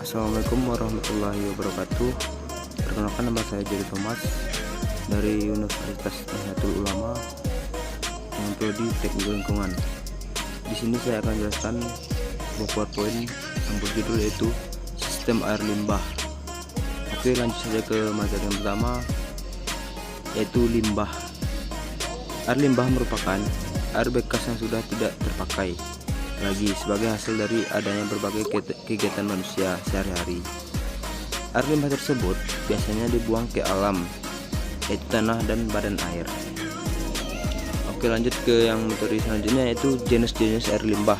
Assalamualaikum warahmatullahi wabarakatuh. Perkenalkan, nama saya Jerry Thomas dari Universitas Nahdlatul Ulama yang prodi Teknik Lingkungan. Di sini saya akan jelaskan sebuah PowerPoint yang berjudul yaitu Sistem Air Limbah. Oke, lanjut saja ke materi yang pertama, yaitu limbah. Air limbah merupakan air bekas yang sudah tidak terpakai lagi sebagai hasil dari adanya berbagai kegiatan manusia sehari-hari. Air limbah tersebut biasanya dibuang ke alam, yaitu tanah dan badan air. Oke, lanjut ke yang materi selanjutnya, yaitu jenis-jenis air limbah.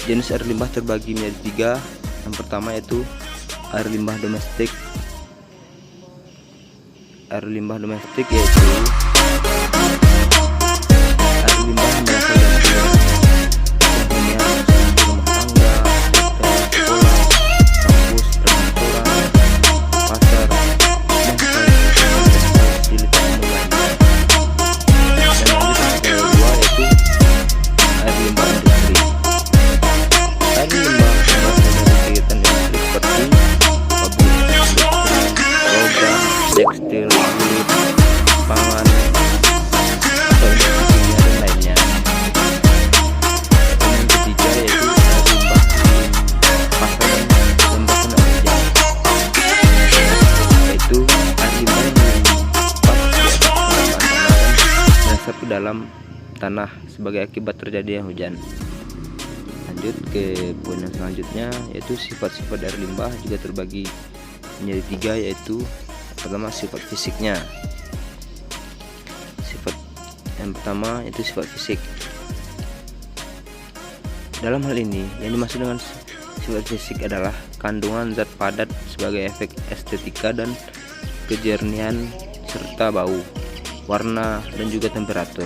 Jenis air limbah terbagi menjadi tiga. Yang pertama yaitu air limbah domestik. Air limbah domestik yaitu air limbah yang berasal dari tekstil, kulit, pangan, atau industri dan lainnya. Dan yang ketiga yaitu air limbah pasar dan pembasan air, yaitu air limbah yang menguap di atas permukaan tanah dan meresap ke dalam tanah sebagai akibat terjadinya hujan. Lanjut ke poin yang selanjutnya, yaitu sifat-sifat air limbah juga terbagi menjadi tiga, yaitu pertama sifat fisiknya. Sifat yang pertama itu sifat fisik. Dalam hal ini yang dimaksud dengan sifat fisik adalah kandungan zat padat sebagai efek estetika dan kejernihan serta bau, warna dan juga temperatur.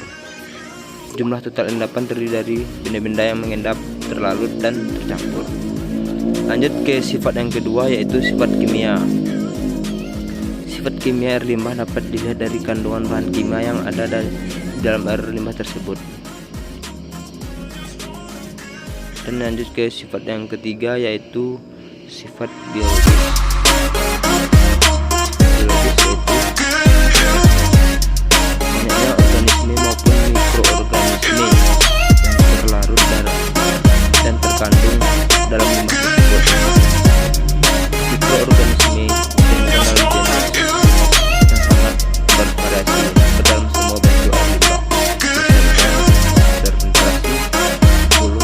Jumlah total endapan terdiri dari benda-benda yang mengendap, terlarut dan tercampur. Lanjut ke sifat yang kedua, yaitu sifat kimia. Sifat kimia air limbah dapat dilihat dari kandungan bahan kimia yang ada dalam air limbah tersebut. Dan lanjut ke sifat yang ketiga, yaitu sifat biologis. Biologis yaitu banyaknya organisme maupun mikroorganisme yang terlarut dan terkandung dalam limbah tersebut. Mikroorganisme dalam jenis bervariasi ke dalam semua bentuk air limbah, misalnya terinteraksi 10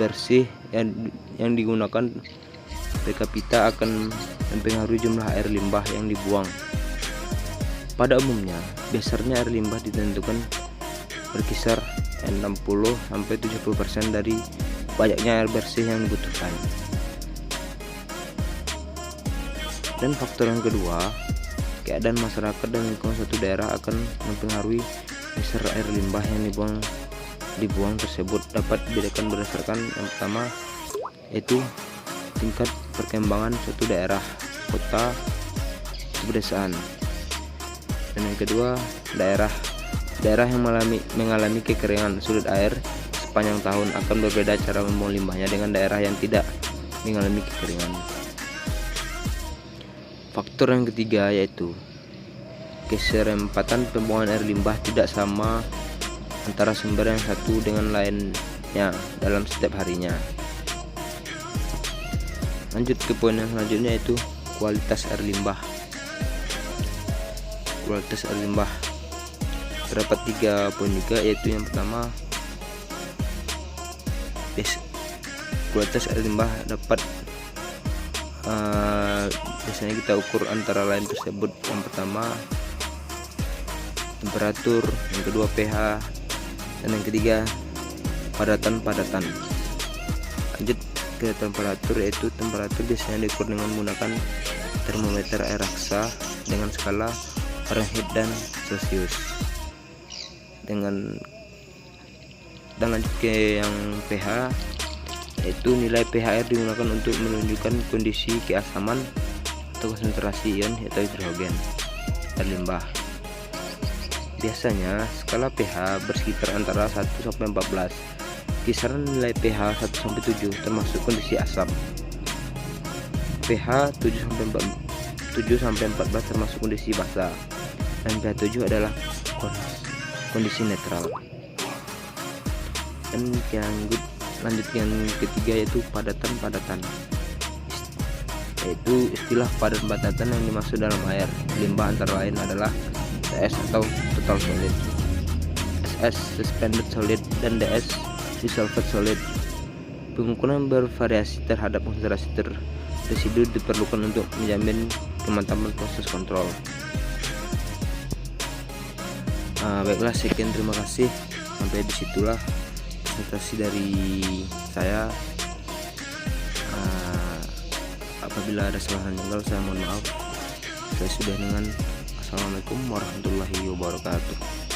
bersih yang digunakan per kapita akan mempengaruhi jumlah air limbah yang dibuang. Pada umumnya, dasarnya air limbah ditentukan berkisar 60-70% dari banyaknya air bersih yang dibutuhkan. Dan faktor yang kedua, keadaan masyarakat dan lingkungan suatu daerah akan mempengaruhi besar air limbah yang dibuang tersebut. Dapat dibedakan berdasarkan yang pertama yaitu tingkat perkembangan suatu daerah, kota, pedesaan. Dan yang kedua, daerah yang mengalami kekeringan sudut air sepanjang tahun akan berbeda cara membuang limbahnya dengan daerah yang tidak mengalami kekeringan. Faktor yang ketiga yaitu keserempatan pembuangan air limbah tidak sama antara sumber yang satu dengan lainnya dalam setiap harinya. Lanjut ke poin yang selanjutnya, yaitu kualitas air limbah. Kualitas air limbah terdapat 3 poin juga, yaitu yang pertama, kualitas air limbah dapat biasanya kita ukur antara lain tersebut. Yang pertama temperatur, yang kedua pH, dan yang ketiga padatan. Lanjut ke temperatur, yaitu temperatur biasanya diukur dengan menggunakan termometer air raksa dengan skala Fahrenheit dan Celcius. dengan dan lanjut ke yang pH, yaitu nilai pH air digunakan untuk menunjukkan kondisi keasaman atau konsentrasi ion atau hidrogen dan limbah. Biasanya skala pH bersekitar antara 1 sampai 14. Kisaran nilai pH 1 sampai 7 termasuk kondisi asam. pH 7 sampai 14 termasuk kondisi basa, dan pH 7 adalah kondisi netral. Dan lanjut yang ketiga yaitu padatan, yaitu istilah padatan yang dimaksud dalam air limbah antara lain adalah CS atau total solid, SS suspended solid, dan DS dissolved solid. Pengukuran bervariasi terhadap konsentrasi residu diperlukan untuk menjamin kemantapan proses kontrol. Baiklah, sekian, terima kasih. Sampai disitulah presentasi dari saya. Apabila ada salah jengkel, saya mohon maaf. Saya sudah dengan assalamualaikum warahmatullahi wabarakatuh.